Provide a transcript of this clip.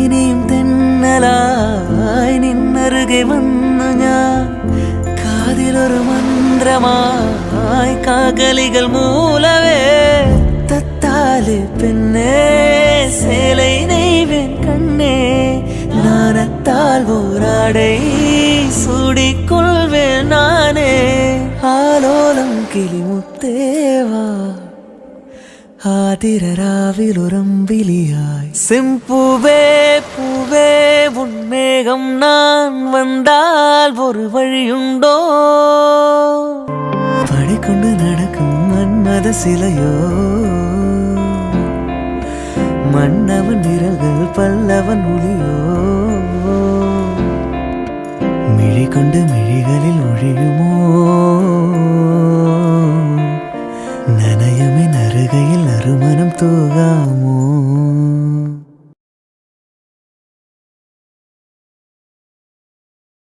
ഇനിയും തെന്നലായി നിന്നരുകെ വന്നു ഞാൻ കാതിലൊരു മന്ത്രമായി കാകലികൾ മൂലവേ തത്താല് പെണ്ണേ சேலை நெய்வேன் கண்ணே நாணத்தால் ஓராடை சூடிக்கொள்வேன் நானே ஆலோலம் கிளிமுத்தேவா ஆதிரராவிலுரம்பிலியாய் செம்பூவே பூவே உன்மேகம் நான் வந்தால் ஒரு வழியுண்டோ படைக்கொண்டு நடக்கும் மன்மத சிலையோ மன்னவன் விரல்கள் பல்லவன் ஒளியோ மிழி கொண்டு மிழிகளில் ஒழியுமோ நனையமே நறுகையில் நறுமணம் தூகாமோ